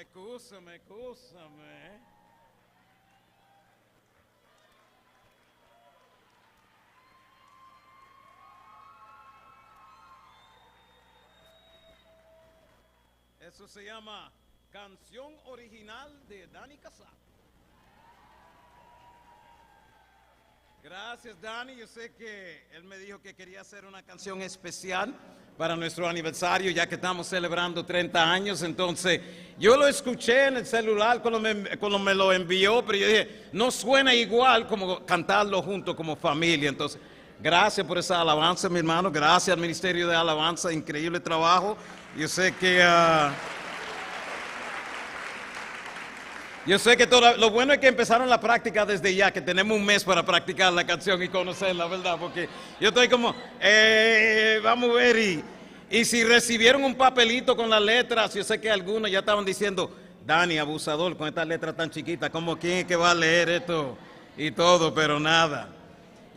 Escúchame. Eso se llama Canción Original de Dani Casal. Gracias, Dani. Yo sé que él me dijo que quería hacer una canción especial para nuestro aniversario, ya que estamos celebrando 30 años. Entonces, yo lo escuché en el celular cuando me lo envió, pero yo dije, no suena igual como cantarlo juntos como familia. Entonces, gracias por esa alabanza, mi hermano. Gracias al Ministerio de Alabanza. Increíble trabajo. Yo sé que... lo bueno es que empezaron la práctica desde ya, que tenemos un mes para practicar la canción y conocerla, ¿verdad? Porque yo estoy como, vamos a ver, y si recibieron un papelito con las letras, yo sé que algunos ya estaban diciendo, Dani, abusador, con estas letras tan chiquitas, ¿cómo quién es que va a leer esto y todo? Pero nada,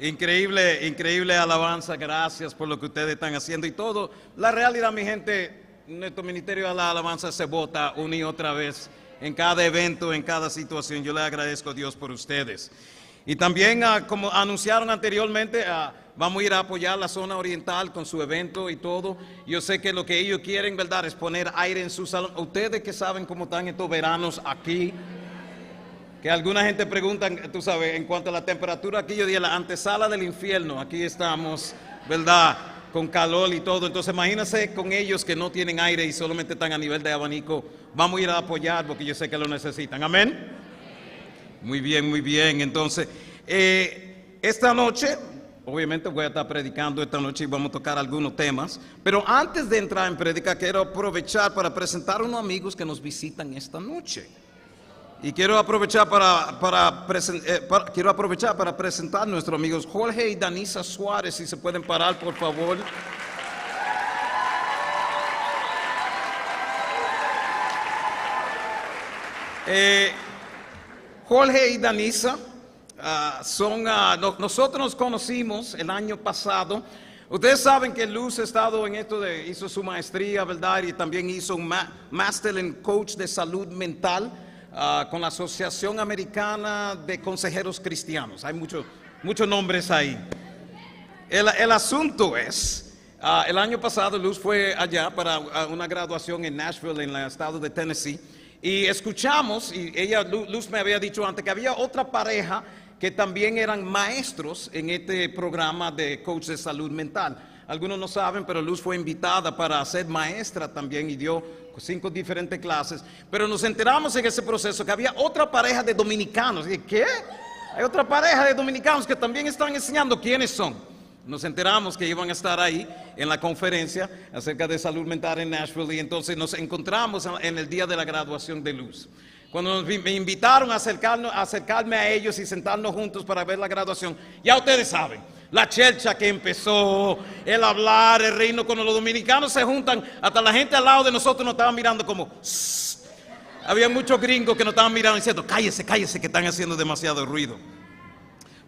increíble alabanza, gracias por lo que ustedes están haciendo y todo. La realidad, mi gente, nuestro Ministerio de la Alabanza se vota una y otra vez en cada evento, en cada situación. Yo le agradezco a Dios por ustedes. Y también, como anunciaron anteriormente, vamos a ir a apoyar la zona oriental con su evento y todo. Yo sé que lo que ellos quieren, ¿verdad?, es poner aire en su salón. Ustedes que saben cómo están estos veranos aquí, que alguna gente pregunta, tú sabes, en cuanto a la temperatura aquí, yo dije la antesala del infierno. Aquí estamos, ¿verdad?, con calor y todo. Entonces imagínense con ellos que no tienen aire y solamente están a nivel de abanico. Vamos a ir a apoyar porque yo sé que lo necesitan. Amén. Muy bien. Entonces, esta noche, obviamente voy a estar predicando esta noche y vamos a tocar algunos temas. Pero antes de entrar en prédica, quiero aprovechar para presentar a unos amigos que nos visitan esta noche. Y quiero aprovechar para presentar a nuestros amigos Jorge y Danisa Suárez, si se pueden parar, por favor. Jorge y Danisa nosotros nos conocimos el año pasado. Ustedes saben que Luz ha estado en esto hizo su maestría, ¿verdad? Y también hizo un máster en coach de salud mental. Con la Asociación Americana de Consejeros Cristianos. Hay muchos nombres ahí. El asunto es, el año pasado Luz fue allá para una graduación en Nashville, en el estado de Tennessee, y escuchamos, y Luz me había dicho antes que había otra pareja que también eran maestros en este programa de coach de salud mental. Algunos no saben, pero Luz fue invitada para ser maestra también y dio 5 diferentes clases. Pero nos enteramos en ese proceso que había otra pareja de dominicanos. Y ¿qué? Hay otra pareja de dominicanos que también están enseñando. ¿Quiénes son? Nos enteramos que iban a estar ahí en la conferencia acerca de salud mental en Nashville. Y entonces nos encontramos en el día de la graduación de Luz. Cuando me invitaron a acercarme a ellos y sentarnos juntos para ver la graduación, ya ustedes saben. La chelcha que empezó, el hablar, el reino, cuando los dominicanos se juntan, hasta la gente al lado de nosotros nos estaban mirando como... Sss. Había muchos gringos que nos estaban mirando diciendo, cállese, que están haciendo demasiado ruido.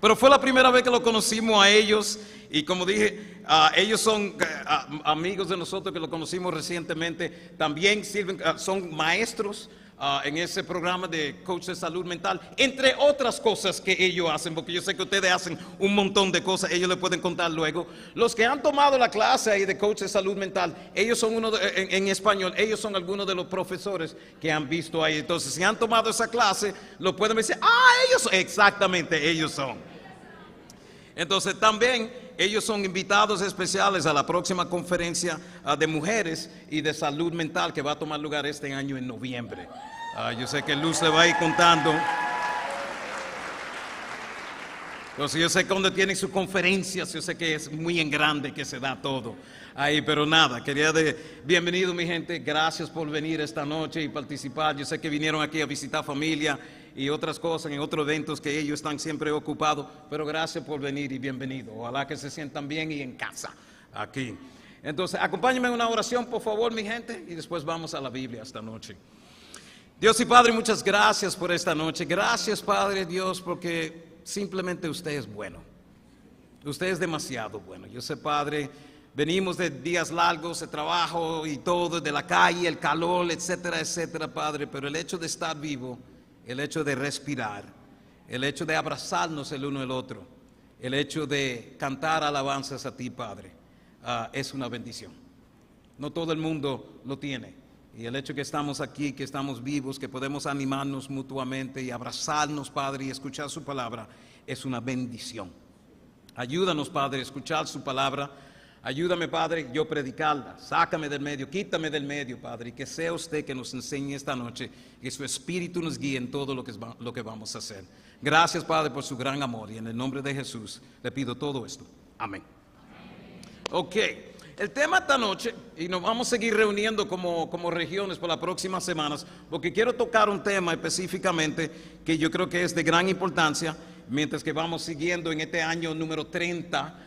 Pero fue la primera vez que lo conocimos a ellos y como dije, ellos son amigos de nosotros que lo conocimos recientemente. También son maestros en ese programa de coach de salud mental, entre otras cosas que ellos hacen, porque yo sé que ustedes hacen un montón de cosas, ellos les pueden contar luego. Los que han tomado la clase ahí de coach de salud mental, ellos son en español, ellos son algunos de los profesores que han visto ahí. Entonces, si han tomado esa clase, lo pueden decir, ellos son, exactamente, ellos son. Entonces, también ellos son invitados especiales a la próxima conferencia de mujeres y de salud mental que va a tomar lugar este año en noviembre. Yo sé que Luz le va a ir contando. Entonces yo sé que cuando tienen sus conferencias, yo sé que es muy en grande que se da todo ahí, pero nada, bienvenido mi gente, gracias por venir esta noche y participar. Yo sé que vinieron aquí a visitar familia y otras cosas, en otros eventos que ellos están siempre ocupados, pero gracias por venir y bienvenido. Ojalá que se sientan bien y en casa aquí. Entonces, acompáñenme en una oración, por favor, mi gente, y después vamos a la Biblia esta noche. Dios y Padre, muchas gracias por esta noche. Gracias, Padre Dios, porque simplemente usted es bueno. Usted es demasiado bueno. Yo sé, Padre, Venimos de días largos de trabajo y todo, de la calle, el calor, etcétera, etcétera, Padre. Pero el hecho de estar vivo, el hecho de respirar, el hecho de abrazarnos el uno al otro, el hecho de cantar alabanzas a ti, Padre, es una bendición. No todo el mundo lo tiene. Y el hecho que estamos aquí, que estamos vivos, que podemos animarnos mutuamente y abrazarnos, Padre, y escuchar su palabra, es una bendición. Ayúdanos, Padre, a escuchar su palabra. Ayúdame, Padre, yo predicarla. Sácame del medio, quítame del medio, Padre, y que sea usted que nos enseñe esta noche, que su Espíritu nos guíe en todo lo que vamos a hacer. Gracias, Padre, por su gran amor, y en el nombre de Jesús le pido todo esto. Amén. Ok, el tema esta noche, y nos vamos a seguir reuniendo como regiones por las próximas semanas, porque quiero tocar un tema específicamente que yo creo que es de gran importancia, mientras que vamos siguiendo en este año número 30,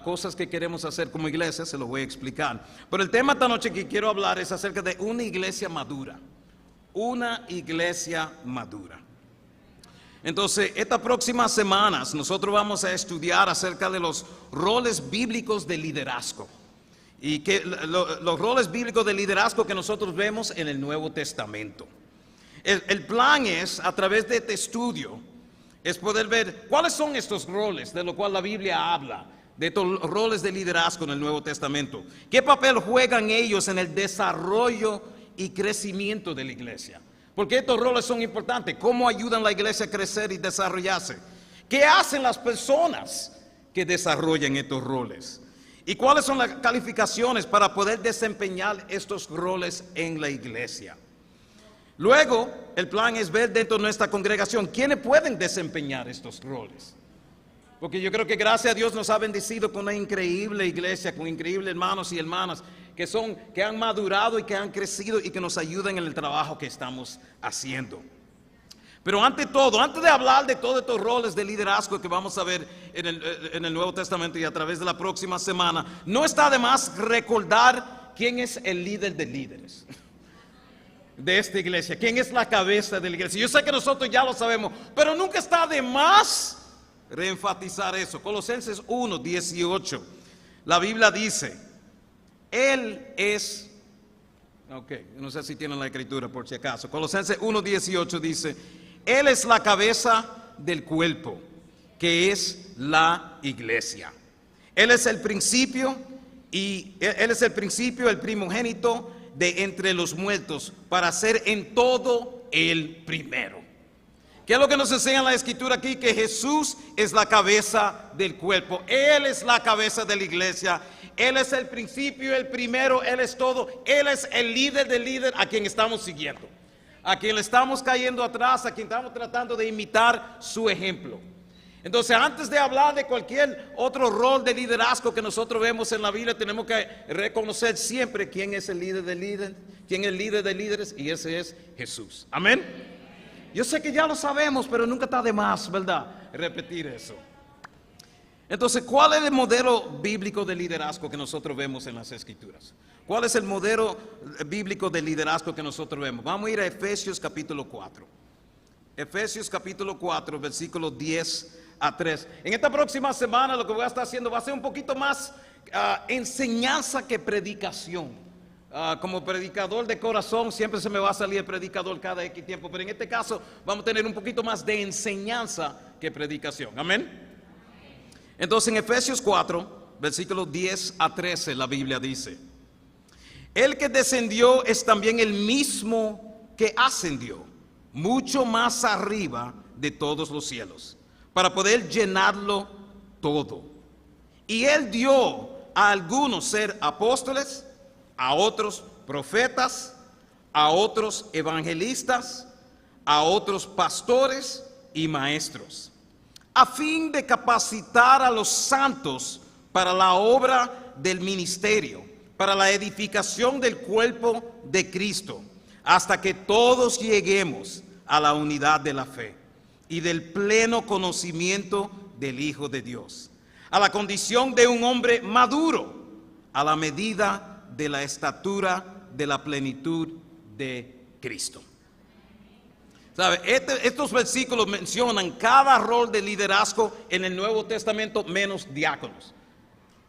cosas que queremos hacer como iglesia, se lo voy a explicar. Pero el tema esta noche que quiero hablar es acerca de una iglesia madura. Una iglesia madura. Entonces, estas próximas semanas nosotros vamos a estudiar acerca de los roles bíblicos de liderazgo. Y que los roles bíblicos de liderazgo que nosotros vemos en el Nuevo Testamento. El plan es, a través de este estudio, es poder ver cuáles son estos roles de los cuales la Biblia habla, de estos roles de liderazgo en el Nuevo Testamento. ¿Qué papel juegan ellos en el desarrollo y crecimiento de la iglesia? Porque estos roles son importantes. ¿Cómo ayudan a la iglesia a crecer y desarrollarse? ¿Qué hacen las personas que desarrollan estos roles? ¿Y cuáles son las calificaciones para poder desempeñar estos roles en la iglesia? Luego, el plan es ver dentro de nuestra congregación quiénes pueden desempeñar estos roles. Porque yo creo que gracias a Dios nos ha bendecido con una increíble iglesia, con increíbles hermanos y hermanas que han madurado y que han crecido y que nos ayudan en el trabajo que estamos haciendo. Pero ante todo, antes de hablar de todos estos roles de liderazgo que vamos a ver en el Nuevo Testamento y a través de la próxima semana, no está de más recordar quién es el líder de líderes de esta iglesia, quién es la cabeza de la iglesia. Yo sé que nosotros ya lo sabemos, pero nunca está de más reenfatizar eso. Colosenses 1:18, la Biblia dice, Él es, no sé si tienen la escritura por si acaso. Colosenses 1:18 dice, Él es la cabeza del cuerpo, que es la iglesia. Él es el principio el primogénito de entre los muertos, para ser en todo el primero. ¿Qué es lo que nos enseña la escritura aquí? Que Jesús es la cabeza del cuerpo. Él es la cabeza de la iglesia. Él es el principio, el primero, Él es todo. Él es el líder del líder a quien estamos siguiendo, a quien le estamos cayendo atrás, a quien estamos tratando de imitar su ejemplo. Entonces, antes de hablar de cualquier otro rol de liderazgo que nosotros vemos en la Biblia, tenemos que reconocer siempre quién es el líder del líder, quién es el líder de líderes, y ese es Jesús. Amén. Yo sé que ya lo sabemos, pero nunca está de más, ¿verdad?, repetir eso. Entonces, ¿cuál es el modelo bíblico de liderazgo que nosotros vemos en las Escrituras? ¿Cuál es el modelo bíblico de liderazgo que nosotros vemos? Vamos a ir a Efesios capítulo 4. Efesios capítulo 4, versículos 10 a 3. En esta próxima semana lo que voy a estar haciendo va a ser un poquito más enseñanza que predicación. Como predicador de corazón siempre se me va a salir el predicador cada X tiempo, pero en este caso vamos a tener un poquito más de enseñanza que predicación. Amén. Entonces en Efesios 4, versículos 10 a 13, la Biblia dice, el que descendió es también el mismo que ascendió mucho más arriba de todos los cielos, para poder llenarlo todo. Y él dio a algunos ser apóstoles, a otros profetas, a otros evangelistas, a otros pastores y maestros, a fin de capacitar a los santos para la obra del ministerio, para la edificación del cuerpo de Cristo, hasta que todos lleguemos a la unidad de la fe y del pleno conocimiento del Hijo de Dios, a la condición de un hombre maduro, a la medida de la estatura de la plenitud de Cristo. ¿Sabe? Estos versículos mencionan cada rol de liderazgo en el Nuevo Testamento menos diáconos.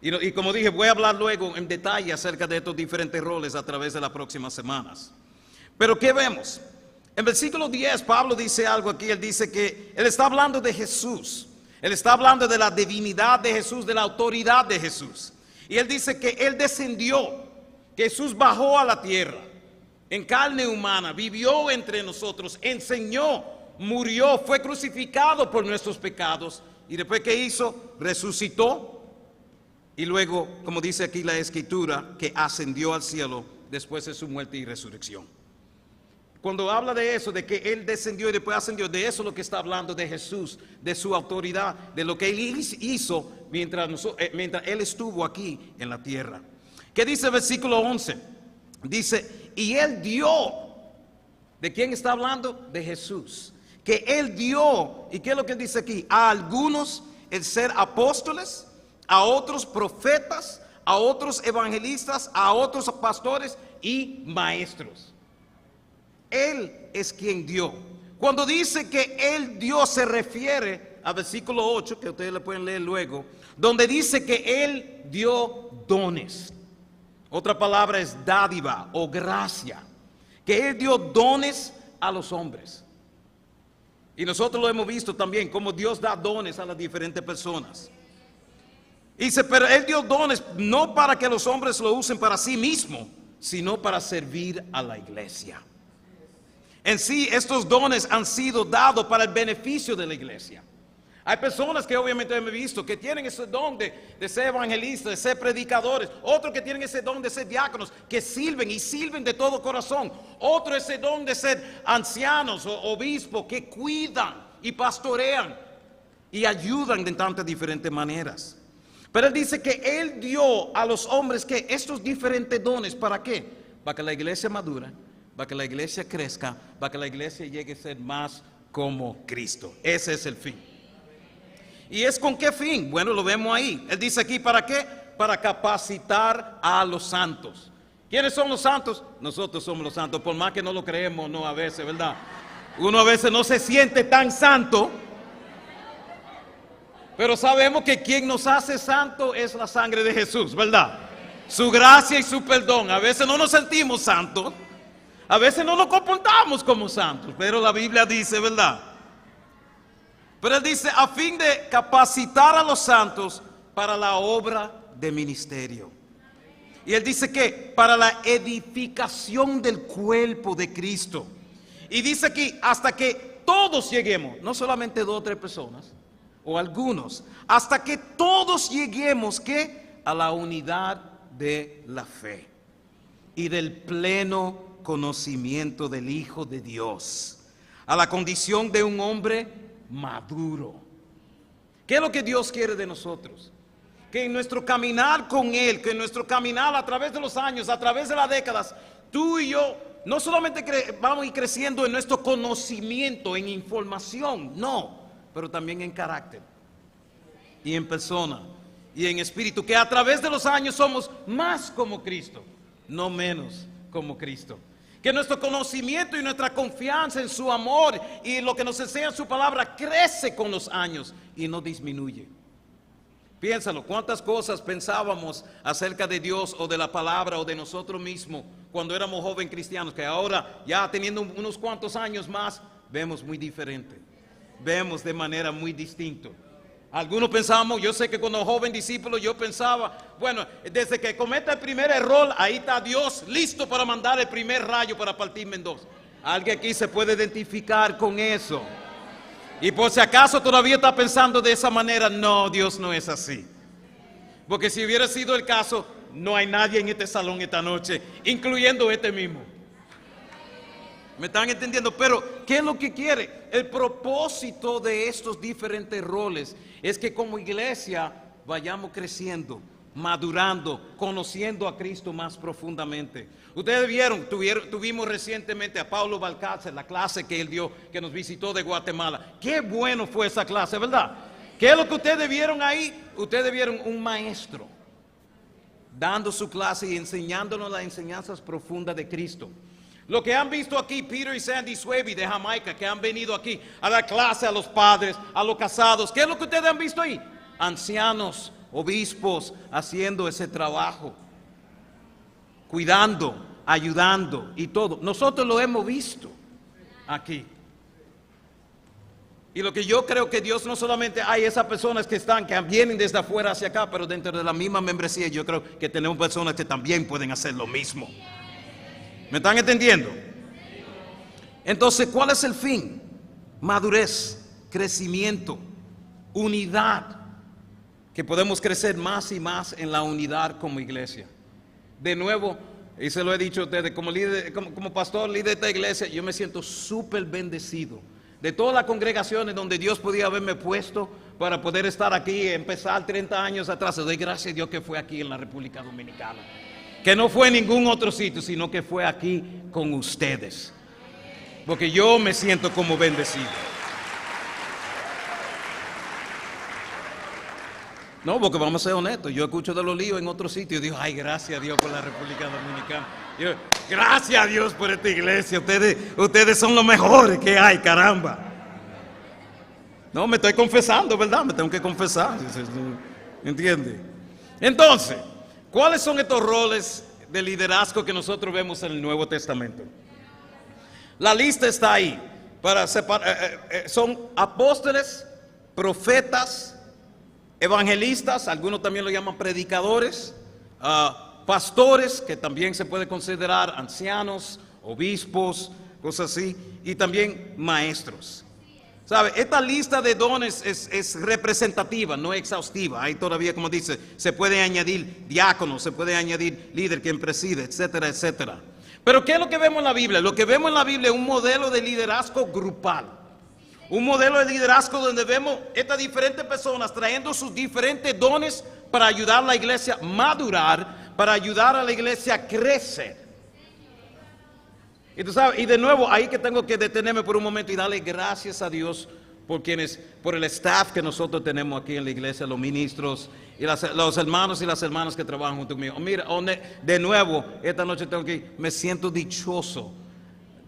Y como dije, voy a hablar luego en detalle acerca de estos diferentes roles a través de las próximas semanas. Pero ¿qué vemos? En versículo 10, Pablo dice algo aquí. Él dice que él está hablando de Jesús. Él está hablando de la divinidad de Jesús, de la autoridad de Jesús. Y él dice que él descendió, que Jesús bajó a la tierra en carne humana, vivió entre nosotros, enseñó, murió, fue crucificado por nuestros pecados. Y después, ¿qué hizo? Resucitó. Y luego, como dice aquí la Escritura, que ascendió al cielo después de su muerte y resurrección. Cuando habla de eso, de que Él descendió y después ascendió, de eso es lo que está hablando de Jesús, de su autoridad, de lo que Él hizo mientras Él estuvo aquí en la tierra. ¿Qué dice el versículo 11? Dice, y Él dio. ¿De quién está hablando? De Jesús. Que Él dio, ¿y qué es lo que dice aquí? A algunos el ser apóstoles, a otros profetas, a otros evangelistas, a otros pastores y maestros. Él es quien dio. Cuando dice que Él dio, se refiere al versículo 8, que ustedes le pueden leer luego, donde dice que Él dio dones. Otra palabra es dádiva o gracia. Que Él dio dones a los hombres. Y nosotros lo hemos visto también, como Dios da dones a las diferentes personas. Dice, pero Él dio dones no para que los hombres lo usen para sí mismos, sino para servir a la iglesia. En sí, estos dones han sido dados para el beneficio de la iglesia. Hay personas que obviamente hemos visto que tienen ese don de ser evangelistas, de ser predicadores. Otros que tienen ese don de ser diáconos, que sirven y sirven de todo corazón. Otro ese don de ser ancianos o obispos que cuidan y pastorean y ayudan de tantas diferentes maneras. Pero Él dice que Él dio a los hombres que estos diferentes dones, ¿para qué? Para que la iglesia madure, para que la iglesia crezca, para que la iglesia llegue a ser más como Cristo. Ese es el fin. ¿Y es con qué fin? Bueno, lo vemos ahí. Él dice aquí, ¿para qué? Para capacitar a los santos. ¿Quiénes son los santos? Nosotros somos los santos, por más que no lo creemos, no a veces, ¿verdad? Uno a veces no se siente tan santo, pero sabemos que quien nos hace santo es la sangre de Jesús, ¿verdad? Su gracia y su perdón. A veces no nos sentimos santos, a veces no nos comportamos como santos, pero la Biblia dice, ¿verdad? Pero Él dice, a fin de capacitar a los santos para la obra de ministerio. Y Él dice que para la edificación del cuerpo de Cristo. Y dice aquí, hasta que todos lleguemos, no solamente 2 o 3 personas, o algunos, hasta que todos lleguemos, ¿qué? A la unidad de la fe y del pleno conocimiento del Hijo de Dios, a la condición de un hombre maduro. ¿Qué es lo que Dios quiere de nosotros? Que en nuestro caminar con Él, que en nuestro caminar a través de los años, a través de las décadas, tú y yo no solamente vamos a ir creciendo en nuestro conocimiento, en información, no, pero también en carácter y en persona y en espíritu, que a través de los años somos más como Cristo, no menos como Cristo. Que nuestro conocimiento y nuestra confianza en su amor y lo que nos enseña su palabra crece con los años y no disminuye. Piénsalo, cuántas cosas pensábamos acerca de Dios o de la palabra o de nosotros mismos cuando éramos jóvenes cristianos, que ahora ya teniendo unos cuantos años más, vemos muy diferente, vemos de manera muy distinta. Algunos pensamos, yo sé que cuando joven discípulo yo pensaba, bueno, desde que cometa el primer error, ahí está Dios listo para mandar el primer rayo para partirme en dos. Alguien aquí se puede identificar con eso. Y por si acaso todavía está pensando de esa manera, no, Dios no es así. Porque si hubiera sido el caso, no hay nadie en este salón esta noche, incluyendo este mismo. ¿Me están entendiendo? Pero, ¿qué es lo que quiere? El propósito de estos diferentes roles es que como iglesia vayamos creciendo, madurando, conociendo a Cristo más profundamente. Ustedes vieron, tuvimos recientemente a Paulo Balcácer, la clase que él dio, que nos visitó de Guatemala. Qué bueno fue esa clase, ¿verdad? ¿Qué es lo que ustedes vieron ahí? Ustedes vieron un maestro dando su clase y enseñándonos las enseñanzas profundas de Cristo. Lo que han visto aquí, Peter y Sandy Swaby de Jamaica, que han venido aquí a dar clase a los padres, a los casados. ¿Qué es lo que ustedes han visto ahí? Ancianos obispos haciendo ese trabajo, cuidando, ayudando y todo. Nosotros lo hemos visto aquí. Y lo que yo creo que Dios no solamente hay esas personas que vienen desde afuera hacia acá, pero dentro de la misma membresía yo creo que tenemos personas que también pueden hacer lo mismo. ¿Me están entendiendo? Entonces, ¿cuál es el fin? Madurez, crecimiento, unidad. Que podemos crecer más y más en la unidad como iglesia. De nuevo, y se lo he dicho a ustedes, como líder, como pastor, líder de esta iglesia, yo me siento súper bendecido. De todas las congregaciones donde Dios podía haberme puesto para poder estar aquí, empezar 30 años atrás, le doy gracias a Dios que fue aquí en la República Dominicana. Que no fue en ningún otro sitio, sino que fue aquí con ustedes. Porque yo me siento como bendecido. No, porque vamos a ser honestos, yo escucho de los líos en otros sitios y digo, ay, gracias a Dios por la República Dominicana. Yo, gracias a Dios por esta iglesia, ustedes son los mejores que hay, caramba. No, me estoy confesando, ¿verdad? Me tengo que confesar, ¿entiende? Entonces, ¿cuáles son estos roles de liderazgo que nosotros vemos en el Nuevo Testamento? La lista está ahí, son apóstoles, profetas, evangelistas, algunos también lo llaman predicadores, pastores, que también se puede considerar ancianos, obispos, cosas así, y también maestros. ¿Sabe? Esta lista de dones es representativa, no exhaustiva. Ahí todavía, como dice, se puede añadir diáconos, se puede añadir líder, quien preside, etcétera, etcétera. Pero ¿qué es lo que vemos en la Biblia? Lo que vemos en la Biblia es un modelo de liderazgo grupal. Un modelo de liderazgo donde vemos estas diferentes personas trayendo sus diferentes dones para ayudar a la iglesia a madurar, para ayudar a la iglesia a crecer. Y tú sabes, y de nuevo, ahí que tengo que detenerme por un momento y darle gracias a Dios por el staff que nosotros tenemos aquí en la iglesia, los ministros y los hermanos y las hermanas que trabajan junto conmigo. Mira, de nuevo, esta noche me siento dichoso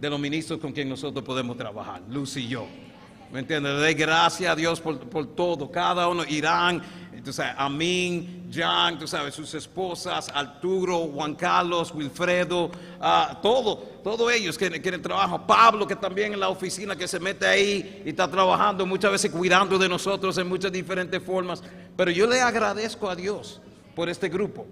de los ministros con quien nosotros podemos trabajar, Luz y yo. ¿Me entiendes? Le doy gracias a Dios por todo. Cada uno, Irán, tú sabes, Amin, Jan, tú sabes, sus esposas, Arturo, Juan Carlos, Wilfredo, todos ellos que trabajan. Pablo, que también en la oficina, que se mete ahí y está trabajando, muchas veces cuidando de nosotros en muchas diferentes formas. Pero yo le agradezco a Dios por este grupo.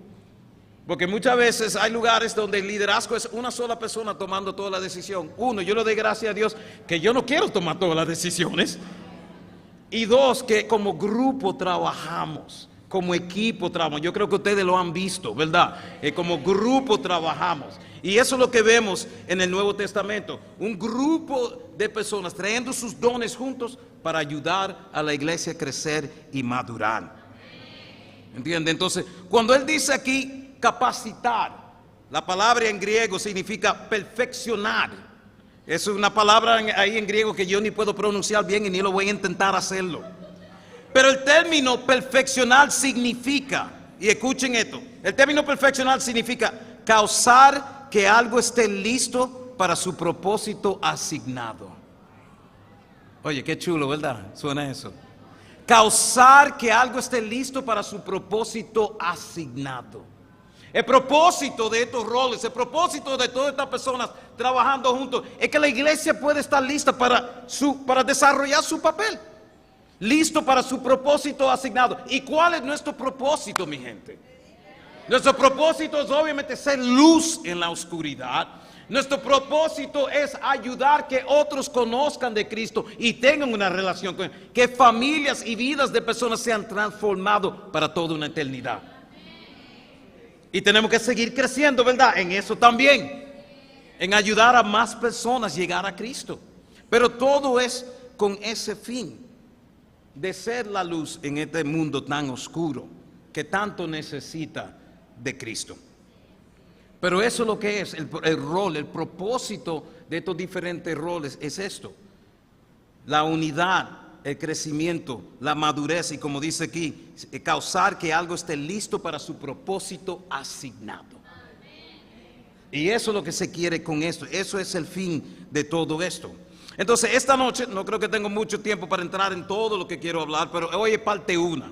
Porque muchas veces hay lugares donde el liderazgo es una sola persona tomando toda la decisión. Uno, yo le doy gracias a Dios que yo no quiero tomar todas las decisiones. Y dos, que como grupo trabajamos, como equipo trabajamos. Yo creo que ustedes lo han visto, ¿verdad? Como grupo trabajamos. Y eso es lo que vemos en el Nuevo Testamento. Un grupo de personas trayendo sus dones juntos para ayudar a la iglesia a crecer y madurar. ¿Entiende? Entonces, cuando él dice aquí capacitar, la palabra en griego significa perfeccionar. Es una palabra ahí en griego que yo ni puedo pronunciar bien y ni lo voy a intentar hacerlo. Pero el término perfeccionar significa, y escuchen esto, el término perfeccionar significa causar que algo esté listo para su propósito asignado. Oye, qué chulo, ¿verdad? Suena eso. Causar que algo esté listo para su propósito asignado. El propósito de estos roles, el propósito de todas estas personas trabajando juntos, es que la iglesia pueda estar lista para desarrollar su papel, listo para su propósito asignado. ¿Y cuál es nuestro propósito, mi gente? Nuestro propósito es obviamente ser luz en la oscuridad. Nuestro propósito es ayudar que otros conozcan de Cristo y tengan una relación con Él, que familias y vidas de personas sean transformadas para toda una eternidad. Y tenemos que seguir creciendo, ¿verdad? En eso también, en ayudar a más personas a llegar a Cristo. Pero todo es con ese fin de ser la luz en este mundo tan oscuro que tanto necesita de Cristo. Pero eso es lo que es el rol, el propósito de estos diferentes roles es esto: la unidad, el crecimiento, la madurez y, como dice aquí, causar que algo esté listo para su propósito asignado. Y eso es lo que se quiere con esto. Eso es el fin de todo esto. Entonces, esta noche no creo que tengo mucho tiempo para entrar en todo lo que quiero hablar, pero hoy es parte 1.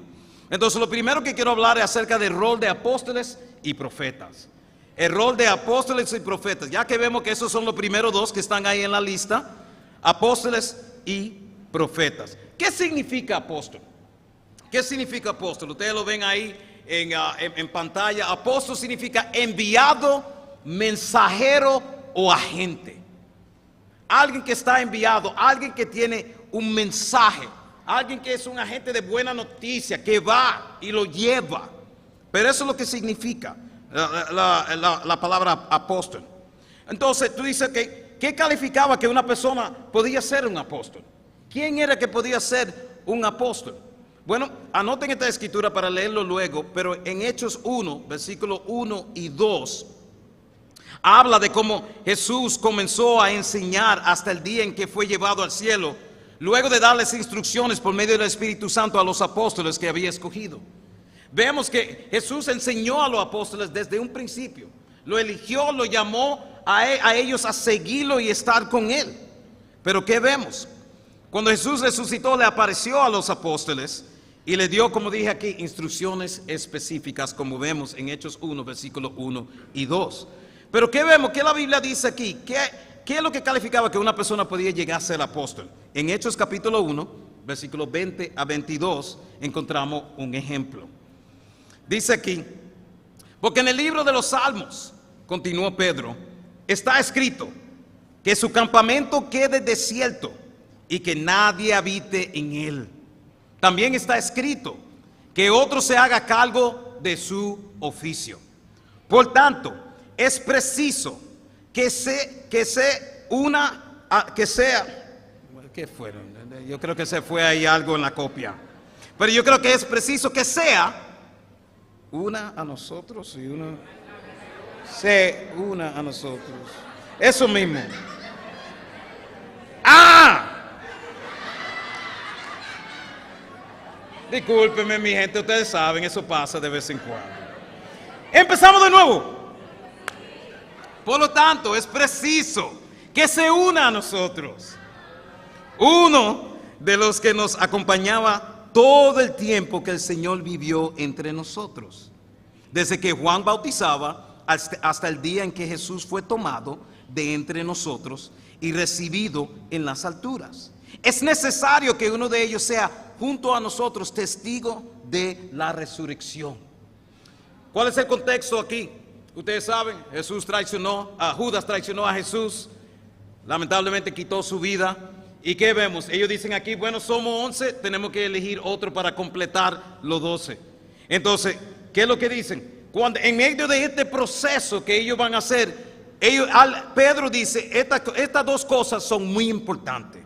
Entonces lo primero que quiero hablar es acerca del rol de apóstoles y profetas. El rol de apóstoles y profetas, ya que vemos que esos son los primeros dos que están ahí en la lista, apóstoles y profetas. ¿Qué significa apóstol? ¿Qué significa apóstol? Ustedes lo ven ahí en pantalla. Apóstol significa enviado, mensajero o agente. Alguien que está enviado, alguien que tiene un mensaje, alguien que es un agente de buena noticia, que va y lo lleva. Pero eso es lo que significa la palabra apóstol. Entonces tú dices que ¿qué calificaba que una persona podía ser un apóstol? ¿Quién era que podía ser un apóstol? Bueno, anoten esta escritura para leerlo luego, pero en Hechos 1, versículos 1 y 2, habla de cómo Jesús comenzó a enseñar hasta el día en que fue llevado al cielo, luego de darles instrucciones por medio del Espíritu Santo a los apóstoles que había escogido. Vemos que Jesús enseñó a los apóstoles desde un principio, lo eligió, lo llamó a ellos a seguirlo y estar con él. Pero ¿qué vemos? Cuando Jesús resucitó, le apareció a los apóstoles y le dio, como dije aquí, instrucciones específicas, como vemos en Hechos 1, versículos 1 y 2. Pero ¿qué vemos? ¿Qué la Biblia dice aquí? ¿Qué es lo que calificaba que una persona podía llegar a ser apóstol? En Hechos capítulo 1, versículos 20 a 22, encontramos un ejemplo. Dice aquí, porque en el libro de los Salmos, continuó Pedro, está escrito que su campamento quede desierto y que nadie habite en él. También está escrito que otro se haga cargo de su oficio. Por tanto, es preciso que ¿qué fueron? Yo creo que se fue ahí algo en la copia. Pero yo creo que es preciso que sea una a nosotros y una se una a nosotros. Eso mismo. ¡Ah! Discúlpenme, mi gente, ustedes saben, eso pasa de vez en cuando. Empezamos de nuevo. Por lo tanto, es preciso que se una a nosotros uno de los que nos acompañaba todo el tiempo que el Señor vivió entre nosotros, desde que Juan bautizaba hasta el día en que Jesús fue tomado de entre nosotros y recibido en las alturas. Es necesario que uno de ellos sea junto a nosotros testigo de la resurrección. ¿Cuál es el contexto aquí? Ustedes saben, Judas traicionó a Jesús, lamentablemente quitó su vida. ¿Y qué vemos? Ellos dicen aquí, bueno, somos 11, tenemos que elegir otro para completar los 12. Entonces, ¿qué es lo que dicen? Cuando en medio de este proceso que ellos van a hacer, Pedro dice, estas dos cosas son muy importantes.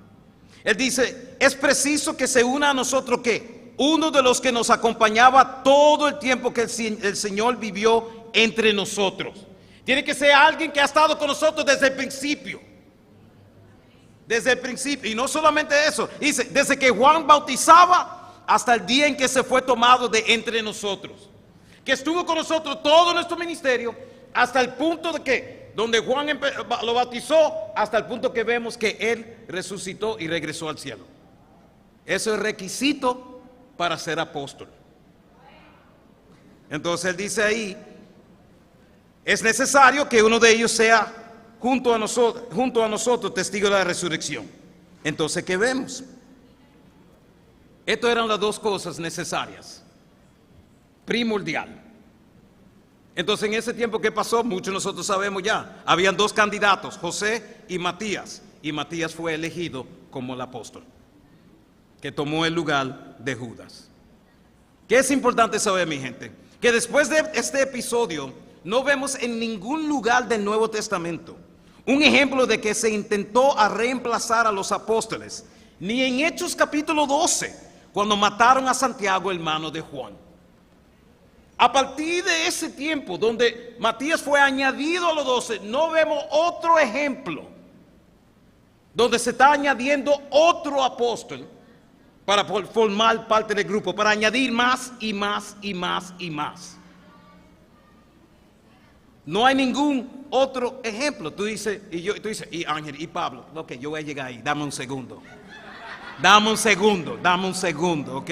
Él dice, es preciso que se una a nosotros que uno de los que nos acompañaba todo el tiempo que el Señor vivió entre nosotros. Tiene que ser alguien que ha estado con nosotros desde el principio. Desde el principio. Y no solamente eso. Dice, desde que Juan bautizaba hasta el día en que se fue tomado de entre nosotros. Que estuvo con nosotros todo nuestro ministerio hasta el punto de que donde Juan lo bautizó, hasta el punto que vemos que él resucitó y regresó al cielo. Eso es requisito para ser apóstol. Entonces él dice ahí, es necesario que uno de ellos sea junto a nosotros testigo de la resurrección. Entonces, ¿qué vemos? Estas eran las dos cosas necesarias, primordial. Entonces, en ese tiempo que pasó, muchos de nosotros sabemos ya, habían dos candidatos, José y Matías fue elegido como el apóstol, que tomó el lugar de Judas. ¿Qué es importante saber, mi gente? Que después de este episodio, no vemos en ningún lugar del Nuevo Testamento un ejemplo de que se intentó reemplazar a los apóstoles, ni en Hechos capítulo 12, cuando mataron a Santiago, hermano de Juan. A partir de ese tiempo, donde Matías fue añadido a los 12, no vemos otro ejemplo donde se está añadiendo otro apóstol para formar parte del grupo, para añadir más y más y más y más. No hay ningún otro ejemplo. Tú dices, y Ángel, y Pablo, ok, yo voy a llegar ahí, dame un segundo, ¿ok?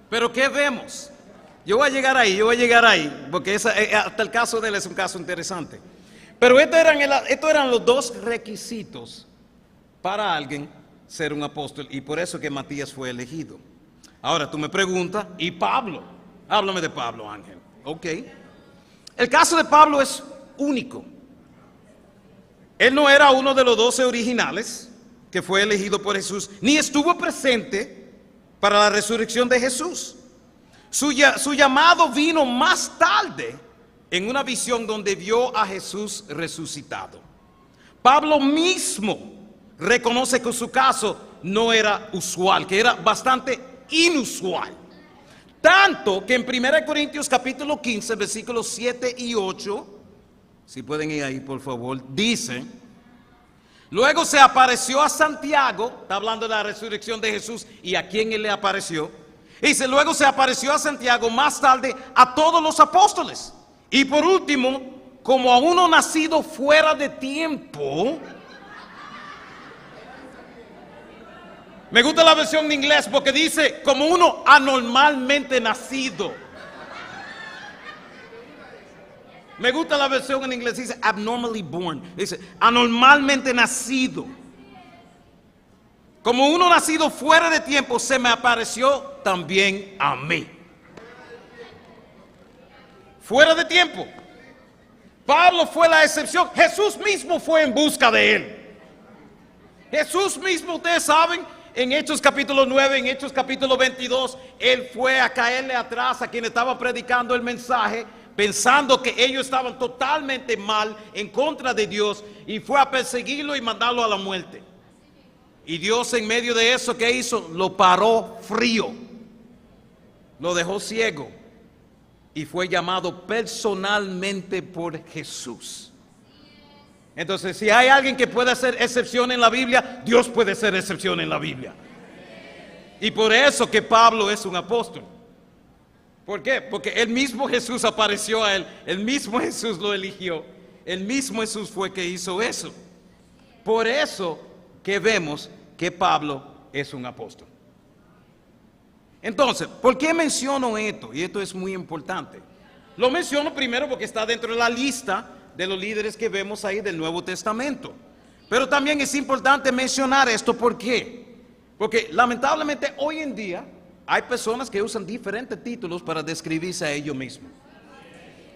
Pero ¿qué vemos? Yo voy a llegar ahí, porque hasta el caso de él es un caso interesante. Pero estos eran los dos requisitos para alguien ser un apóstol, y por eso que Matías fue elegido. Ahora tú me preguntas, ¿y Pablo? Háblame de Pablo, Ángel. Ok. El caso de Pablo es único. Él no era uno de los 12 originales que fue elegido por Jesús, ni estuvo presente para la resurrección de Jesús. Su llamado vino más tarde en una visión donde vio a Jesús resucitado. Pablo mismo reconoce que su caso no era usual, que era bastante inusual. Tanto que en 1 Corintios capítulo 15, versículos 7 y 8, si pueden ir ahí por favor, dice: luego se apareció a Santiago, está hablando de la resurrección de Jesús y a quién él le apareció. Dice, luego se apareció a Santiago, más tarde a todos los apóstoles. Y por último, como a uno nacido fuera de tiempo. Me gusta la versión de inglés porque dice como uno anormalmente nacido. Me gusta la versión en inglés, dice abnormally born, dice anormalmente nacido. Como uno nacido fuera de tiempo, se me apareció también a mí. Fuera de tiempo. Pablo fue la excepción. Jesús mismo fue en busca de él. Jesús mismo, ustedes saben, en Hechos capítulo 9, en Hechos capítulo 22, él fue a caerle atrás a quien estaba predicando el mensaje, pensando que ellos estaban totalmente mal, en contra de Dios, y fue a perseguirlo y mandarlo a la muerte. Y Dios en medio de eso, ¿qué hizo? Lo paró frío, lo dejó ciego, y fue llamado personalmente por Jesús. Entonces, si hay alguien que puede hacer excepción en la Biblia, Dios puede hacer excepción en la Biblia. Y por eso que Pablo es un apóstol. ¿Por qué? Porque el mismo Jesús apareció a él, el mismo Jesús lo eligió, el mismo Jesús fue que hizo eso. Por eso que vemos que Pablo es un apóstol. Entonces, ¿por qué menciono esto? Y esto es muy importante. Lo menciono primero porque está dentro de la lista de los líderes que vemos ahí del Nuevo Testamento. Pero también es importante mencionar esto, ¿por qué? Porque lamentablemente hoy en día hay personas que usan diferentes títulos para describirse a ellos mismos.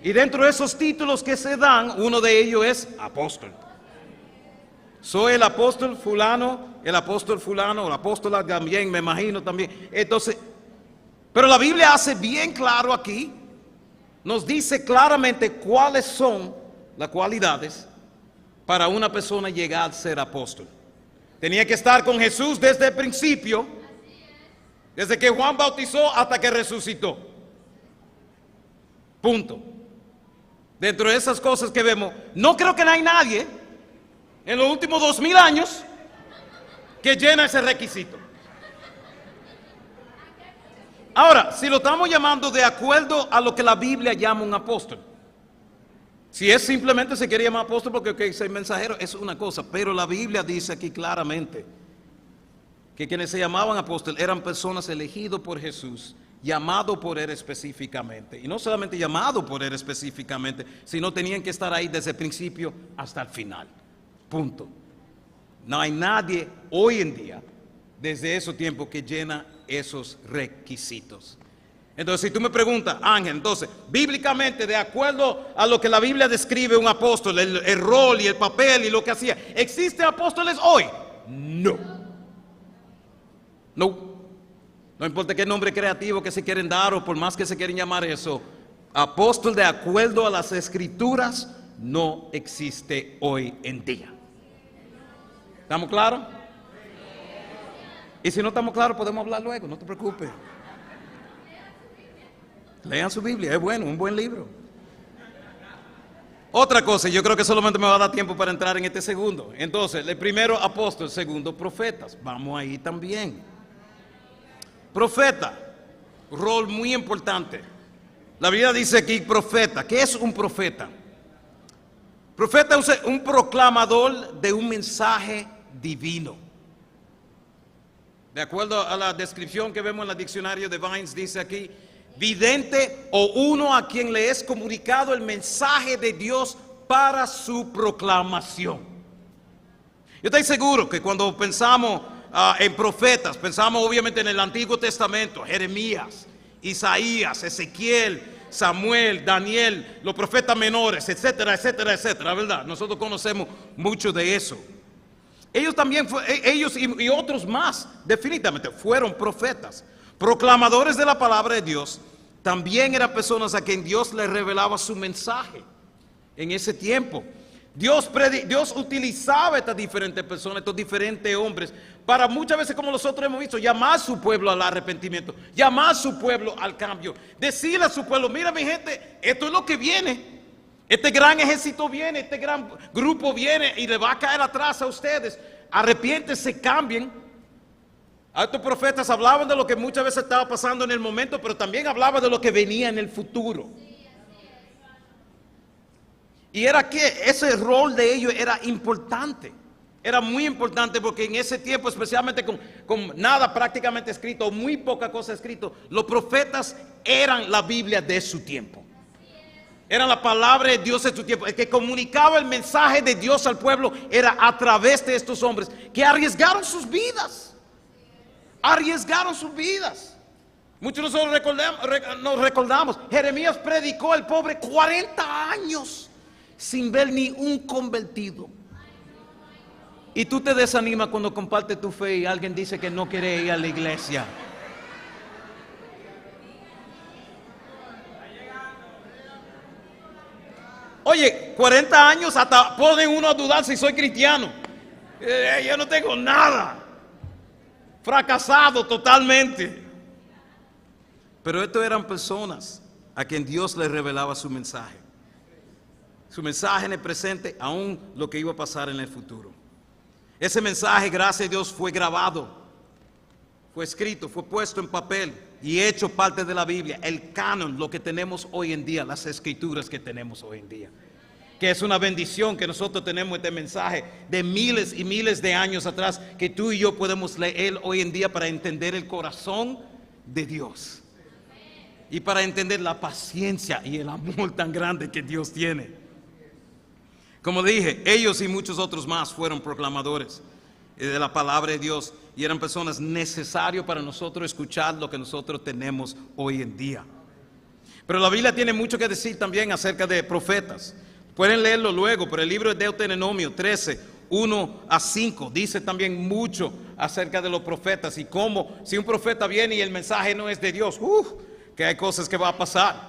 Y dentro de esos títulos que se dan, uno de ellos es apóstol. Soy el apóstol fulano, o la apóstola también, me imagino también. Entonces, pero la Biblia hace bien claro aquí, nos dice claramente cuáles son las cualidades para una persona llegar a ser apóstol. Tenía que estar con Jesús desde el principio, desde que Juan bautizó hasta que resucitó. Punto. Dentro de esas cosas que vemos, no creo que no hay nadie en los últimos 2000 años que llena ese requisito. Ahora, si lo estamos llamando de acuerdo a lo que la Biblia llama un apóstol, si es simplemente se quiere llamar apóstol porque soy mensajero, es una cosa, pero la Biblia dice aquí claramente que quienes se llamaban apóstol eran personas elegidas por Jesús, llamados por él específicamente, y no solamente llamados por él específicamente, sino tenían que estar ahí desde el principio hasta el final. Punto. No hay nadie hoy en día, desde ese tiempo, que llena esos requisitos. Entonces, si tú me preguntas, Ángel, entonces, bíblicamente, de acuerdo a lo que la Biblia describe un apóstol, el rol y el papel y lo que hacía, ¿existen apóstoles hoy? No. No importa qué nombre creativo que se quieren dar o por más que se quieren llamar eso, apóstol de acuerdo a las escrituras no existe hoy en día. ¿Estamos claros? Y si no estamos claros, podemos hablar luego, no te preocupes. Lean su Biblia, es bueno, un buen libro. Otra cosa, yo creo que solamente me va a dar tiempo para entrar en este segundo. Entonces, el primero apóstol, el segundo profetas. Vamos ahí también. Profeta, rol muy importante. La Biblia dice aquí profeta. ¿Qué es un profeta? Profeta es un proclamador de un mensaje divino. De acuerdo a la descripción que vemos en el diccionario de Vines, dice aquí, vidente o uno a quien le es comunicado el mensaje de Dios para su proclamación. Yo estoy seguro que cuando pensamos en profetas, pensamos obviamente en el Antiguo Testamento, Jeremías, Isaías, Ezequiel, Samuel, Daniel, los profetas menores, etcétera, etcétera, etcétera, ¿verdad? Nosotros conocemos mucho de eso. Ellos también, ellos y otros más, definitivamente, fueron profetas, proclamadores de la palabra de Dios. También eran personas a quien Dios les revelaba su mensaje en ese tiempo. Dios utilizaba a estas diferentes personas, estos diferentes hombres, para muchas veces, como nosotros hemos visto, llamar a su pueblo al arrepentimiento, llamar a su pueblo al cambio, decirle a su pueblo, mira mi gente, esto es lo que viene. Este gran ejército viene, este gran grupo viene y le va a caer atrás a ustedes. Arrepiéntense, cambien. Estos profetas hablaban de lo que muchas veces estaba pasando en el momento, pero también hablaban de lo que venía en el futuro. Y era que ese rol de ellos era importante. Era muy importante porque en ese tiempo, especialmente con nada prácticamente escrito, o muy poca cosa escrito, los profetas eran la Biblia de su tiempo. Era la palabra de Dios en su tiempo. El que comunicaba el mensaje de Dios al pueblo era a través de estos hombres que arriesgaron sus vidas. Arriesgaron sus vidas. Muchos de nosotros nos recordamos. Jeremías predicó el pobre 40 años sin ver ni un convertido. Y tú te desanimas cuando compartes tu fe y alguien dice que no quiere ir a la iglesia. Oye, 40 años hasta ponen uno a dudar si soy cristiano. Yo no tengo nada. Fracasado totalmente. Pero estos eran personas a quien Dios les revelaba su mensaje. Su mensaje en el presente, aún lo que iba a pasar en el futuro. Ese mensaje, gracias a Dios, fue grabado, fue escrito, fue puesto en papel y hecho parte de la Biblia, el canon, lo que tenemos hoy en día, las escrituras que tenemos hoy en día. Que es una bendición que nosotros tenemos este mensaje de miles y miles de años atrás, que tú y yo podemos leer hoy en día para entender el corazón de Dios. Y para entender la paciencia y el amor tan grande que Dios tiene. Como dije, ellos y muchos otros más fueron proclamadores de la palabra de Dios y eran personas necesarias para nosotros escuchar lo que nosotros tenemos hoy en día. Pero la Biblia tiene mucho que decir también acerca de profetas. Pueden leerlo luego, pero el libro de Deuteronomio 13, 1 a 5, dice también mucho acerca de los profetas y cómo si un profeta viene y el mensaje no es de Dios, que hay cosas que va a pasar.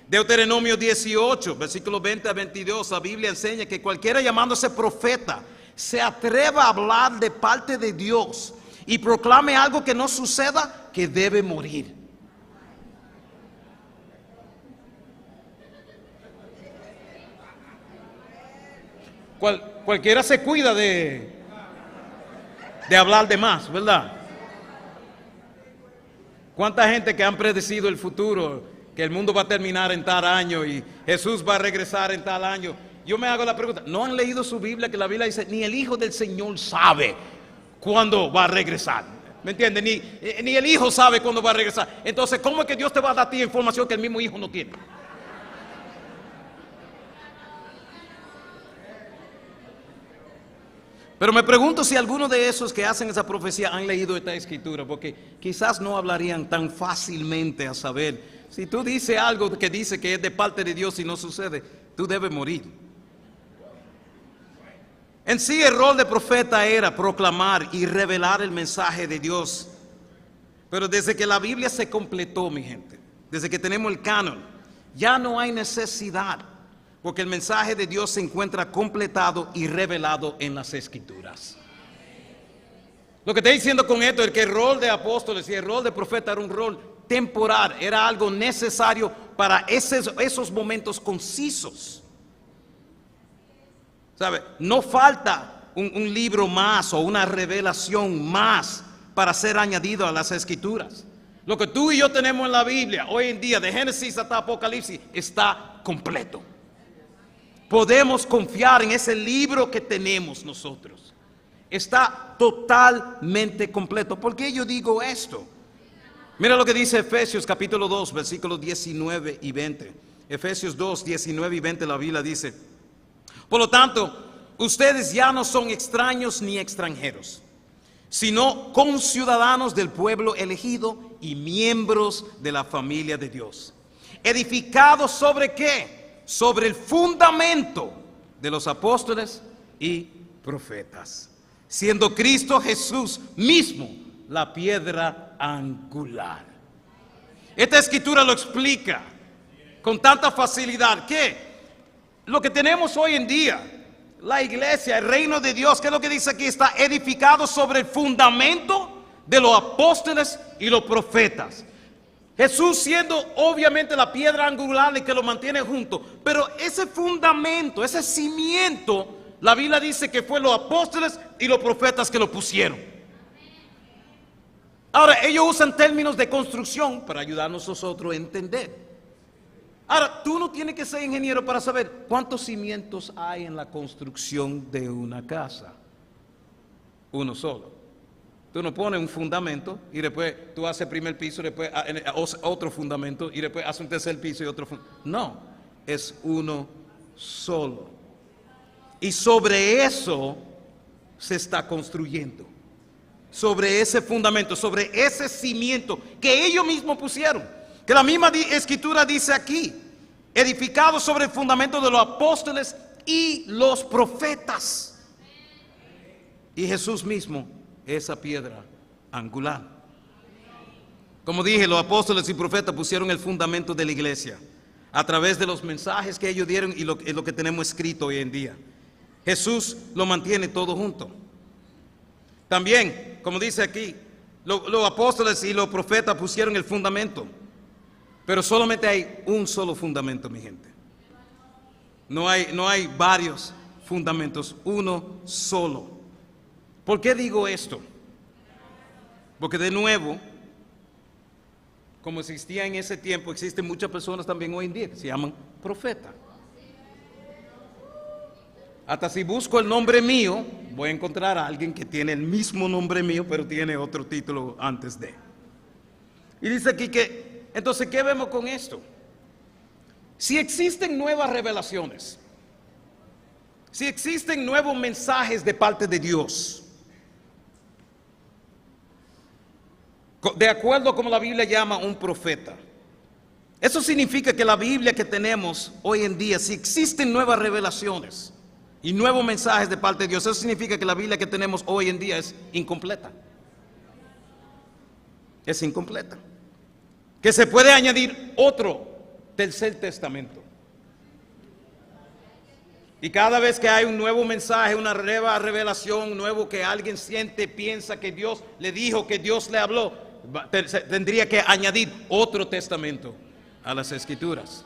Deuteronomio 18, versículos 20 a 22, la Biblia enseña que cualquiera llamándose profeta se atreva a hablar de parte de Dios y proclame algo que no suceda, que debe morir. Cualquiera se cuida de hablar de más, ¿verdad? ¿Cuánta gente que han predecido el futuro? Que el mundo va a terminar en tal año y Jesús va a regresar en tal año. Yo me hago la pregunta, ¿no han leído su Biblia? Que la Biblia dice, ni el Hijo del Señor sabe cuándo va a regresar. ¿Me entiendes? Ni el Hijo sabe cuándo va a regresar. Entonces, ¿cómo es que Dios te va a dar a ti información que el mismo Hijo no tiene? Pero me pregunto si algunos de esos que hacen esa profecía han leído esta escritura, porque quizás no hablarían tan fácilmente a saber. Si tú dices algo que dice que es de parte de Dios y no sucede, tú debes morir. En sí el rol de profeta era proclamar y revelar el mensaje de Dios. Pero desde que la Biblia se completó, mi gente, desde que tenemos el canon, ya no hay necesidad, porque el mensaje de Dios se encuentra completado y revelado en las Escrituras. Lo que estoy diciendo con esto es que el rol de apóstoles y el rol de profeta era un rol temporal, era algo necesario para esos momentos concisos. ¿Sabe? No falta un libro más o una revelación más para ser añadido a las Escrituras. Lo que tú y yo tenemos en la Biblia hoy en día, de Génesis hasta Apocalipsis, está completo. Podemos confiar en ese libro que tenemos nosotros. Está totalmente completo. ¿Por qué yo digo esto? Mira lo que dice Efesios capítulo 2, versículos 19 y 20. Efesios 2, 19 y 20, la Biblia dice: por lo tanto, ustedes ya no son extraños ni extranjeros, sino conciudadanos del pueblo elegido y miembros de la familia de Dios. ¿Edificados sobre qué? Sobre el fundamento de los apóstoles y profetas, siendo Cristo Jesús mismo la piedra angular. Esta escritura lo explica con tanta facilidad que lo que tenemos hoy en día, la iglesia, el reino de Dios, ¿qué es lo que dice aquí? Está edificado sobre el fundamento de los apóstoles y los profetas. Jesús siendo obviamente la piedra angular y que lo mantiene junto, pero ese fundamento, ese cimiento, la Biblia dice que fue los apóstoles y los profetas que lo pusieron. Ahora, ellos usan términos de construcción para ayudarnos nosotros a entender. Ahora, tú no tienes que ser ingeniero para saber cuántos cimientos hay en la construcción de una casa. Uno solo. Tú no pones un fundamento y después tú haces el primer piso, después otro fundamento y después haces un tercer piso y otro fundamento. No, es uno solo. Y sobre eso se está construyendo. Sobre ese fundamento, sobre ese cimiento que ellos mismos pusieron. Que la misma escritura dice aquí: edificado sobre el fundamento de los apóstoles y los profetas. Y Jesús mismo, esa piedra angular. Como dije, los apóstoles y profetas pusieron el fundamento de la iglesia a través de los mensajes que ellos dieron y lo que tenemos escrito hoy en día. Jesús lo mantiene todo junto. También, como dice aquí, los apóstoles y los profetas pusieron el fundamento. Pero solamente hay un solo fundamento, mi gente. No hay varios fundamentos, uno solo. ¿Por qué digo esto? Porque de nuevo, como existía en ese tiempo, existen muchas personas también hoy en día que se llaman profetas. Hasta si busco el nombre mío, voy a encontrar a alguien que tiene el mismo nombre mío, pero tiene otro título antes de. Y dice aquí que, entonces, ¿qué vemos con esto? Si existen nuevas revelaciones, si existen nuevos mensajes de parte de Dios, de acuerdo a como la Biblia llama un profeta, eso significa que la Biblia que tenemos hoy en día, si existen nuevas revelaciones y nuevos mensajes de parte de Dios, eso significa que la Biblia que tenemos hoy en día es incompleta. Es incompleta. Que se puede añadir otro tercer testamento. Y cada vez que hay un nuevo mensaje, una nueva revelación, nuevo que alguien siente, piensa que Dios le dijo, que Dios le habló, tendría que añadir otro testamento a las escrituras.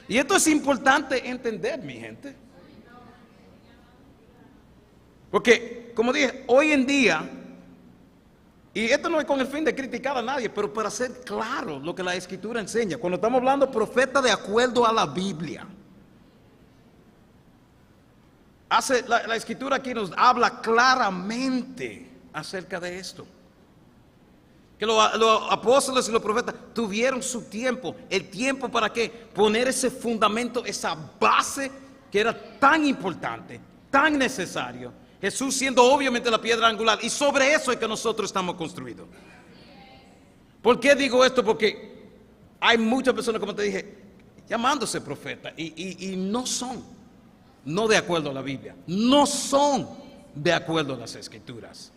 Y esto es importante entender, mi gente. Porque, como dije, hoy en día, y esto no es con el fin de criticar a nadie, pero para hacer claro lo que la escritura enseña. Cuando estamos hablando profeta de acuerdo a la Biblia, la escritura aquí nos habla claramente acerca de esto. Que los apóstoles y los profetas tuvieron su tiempo, el tiempo para qué, poner ese fundamento, esa base que era tan importante, tan necesario. Jesús siendo obviamente la piedra angular, y sobre eso es que nosotros estamos construidos. ¿Por qué digo esto? Porque hay muchas personas, como te dije, llamándose profeta y no son, no de acuerdo a la Biblia, no son de acuerdo a las escrituras.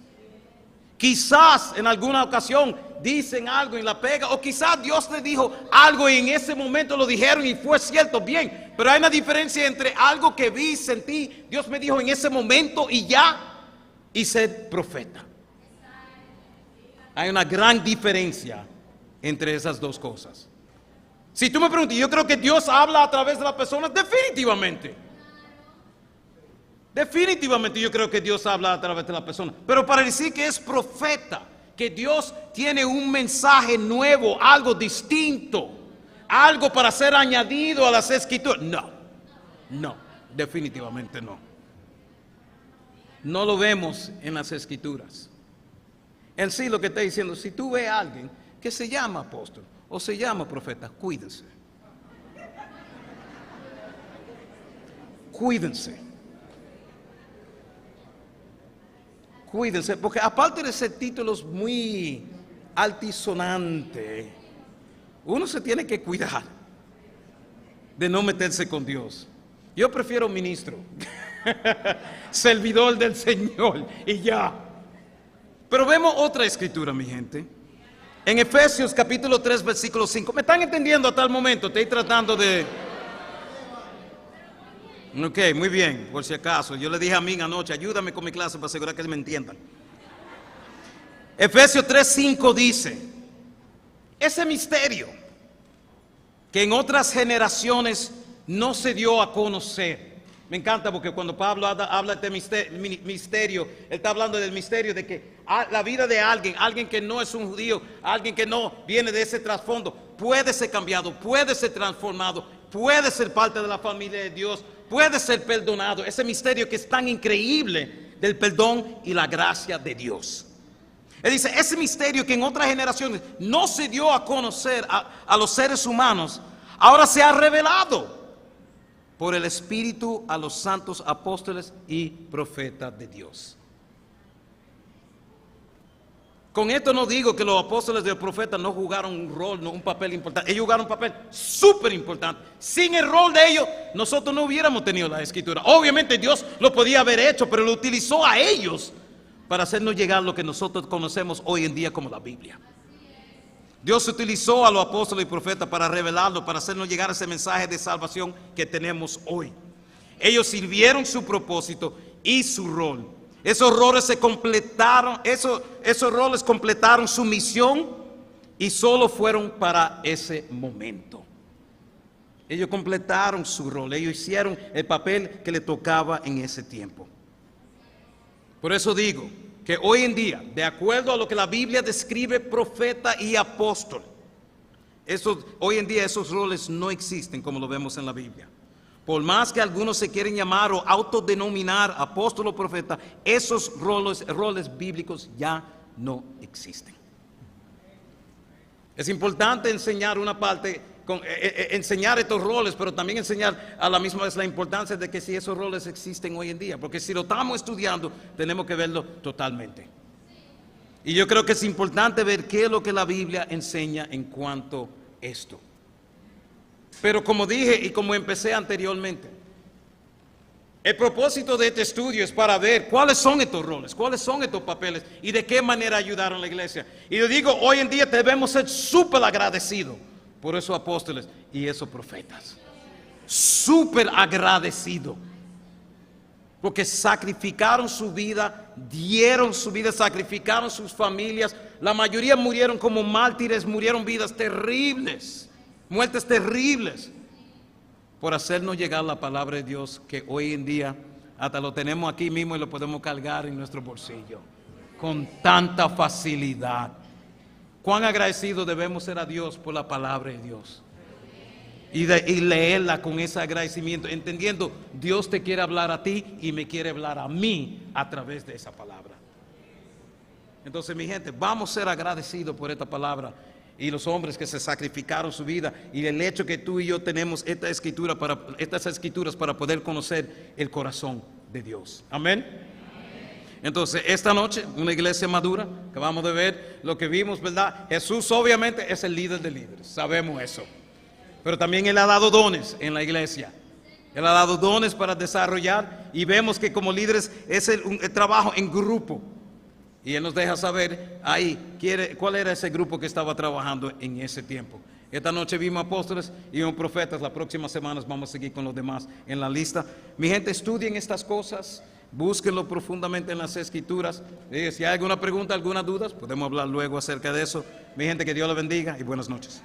Quizás en alguna ocasión dicen algo y la pega, o quizás Dios les dijo algo y en ese momento lo dijeron y fue cierto, bien. Pero hay una diferencia entre algo que vi, sentí, Dios me dijo en ese momento y ya, y ser profeta. Hay una gran diferencia entre esas dos cosas. Si tú me preguntas, yo creo que Dios habla a través de las personas, definitivamente. Definitivamente yo creo que Dios habla a través de la persona. Pero para decir que es profeta, que Dios tiene un mensaje nuevo, algo distinto, algo para ser añadido a las escrituras, no, definitivamente no. no lo vemos en las Escrituras. En sí lo que está diciendo, si tú ves a alguien que se llama apóstol o se llama profeta, cuídense. Cuídense. Cuídense, porque aparte de ser títulos muy altisonantes, uno se tiene que cuidar de no meterse con Dios. Yo prefiero ministro, servidor del Señor y ya. Pero vemos otra escritura, mi gente. En Efesios capítulo 3, versículo 5. ¿Me están entendiendo hasta el momento? Estoy tratando de... Ok, muy bien, por si acaso. Yo le dije a mí anoche, ayúdame con mi clase para asegurar que me entiendan. Efesios 3:5 dice, ese misterio que en otras generaciones no se dio a conocer. Me encanta porque cuando Pablo habla de misterio, él está hablando del misterio de que la vida de alguien que no es un judío, alguien que no viene de ese trasfondo, puede ser cambiado, puede ser transformado, puede ser parte de la familia de Dios, puede ser perdonado. Ese misterio que es tan increíble del perdón y la gracia de Dios. Él dice, ese misterio que en otras generaciones no se dio a conocer a los seres humanos, ahora se ha revelado por el Espíritu a los santos apóstoles y profetas de Dios. Con esto no digo que los apóstoles y los profetas no jugaron un rol, no un papel importante. Ellos jugaron un papel súper importante. Sin el rol de ellos, nosotros no hubiéramos tenido la Escritura. Obviamente Dios lo podía haber hecho, pero lo utilizó a ellos para hacernos llegar lo que nosotros conocemos hoy en día como la Biblia. Dios utilizó a los apóstoles y profetas para revelarlo, para hacernos llegar ese mensaje de salvación que tenemos hoy. Ellos sirvieron su propósito y su rol. Esos roles se completaron, esos roles completaron su misión y solo fueron para ese momento. Ellos completaron su rol, ellos hicieron el papel que le tocaba en ese tiempo. Por eso digo que hoy en día, de acuerdo a lo que la Biblia describe profeta y apóstol, hoy en día esos roles no existen como lo vemos en la Biblia. Por más que algunos se quieren llamar o autodenominar apóstol o profeta, esos roles bíblicos ya no existen. Es importante enseñar una parte, enseñar estos roles, pero también enseñar a la misma vez la importancia de que si esos roles existen hoy en día, porque si lo estamos estudiando, tenemos que verlo totalmente. Y yo creo que es importante ver qué es lo que la Biblia enseña en cuanto a esto. Pero como dije y como empecé anteriormente, el propósito de este estudio es para ver cuáles son estos roles, cuáles son estos papeles y de qué manera ayudaron a la iglesia. Y yo digo, hoy en día debemos ser súper agradecidos por esos apóstoles y esos profetas. Súper agradecidos. Porque sacrificaron su vida, dieron su vida, sacrificaron sus familias. La mayoría murieron como mártires, murieron vidas terribles. Muertes terribles por hacernos llegar la palabra de Dios que hoy en día hasta lo tenemos aquí mismo y lo podemos cargar en nuestro bolsillo con tanta facilidad. Cuán agradecidos debemos ser a Dios por la palabra de Dios y leerla con ese agradecimiento, entendiendo Dios te quiere hablar a ti y me quiere hablar a mí a través de esa palabra. Entonces, mi gente, vamos a ser agradecidos por esta palabra y los hombres que se sacrificaron su vida y el hecho que tú y yo tenemos estas escrituras para poder conocer el corazón de Dios. Amén. Entonces, esta noche, una iglesia madura, acabamos de ver lo que vimos, ¿verdad? Jesús obviamente es el líder de líderes, sabemos eso. Pero también Él ha dado dones en la iglesia. Él ha dado dones para desarrollar y vemos que como líderes es el trabajo en grupo. Y Él nos deja saber ahí cuál era ese grupo que estaba trabajando en ese tiempo. Esta noche vimos apóstoles y un profetas. Las próximas semanas vamos a seguir con los demás en la lista. Mi gente, estudien estas cosas, búsquenlo profundamente en las escrituras. Si hay alguna pregunta, alguna duda, podemos hablar luego acerca de eso. Mi gente, que Dios la bendiga y buenas noches.